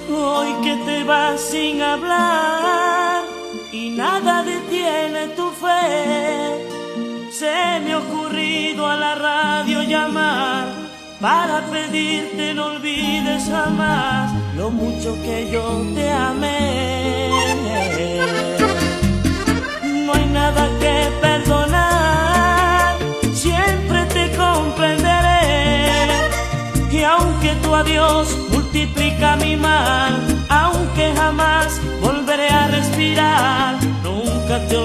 Hoy que te vas sin hablar y nada detiene tu fe, se me ha ocurrido a la radio llamar para pedirte no olvides jamás lo mucho que yo te amé. No hay nada que perdonar, siempre te comprenderé. Y aunque tu adiós multiplica mi mal, aunque jamás volveré a respirar, nunca te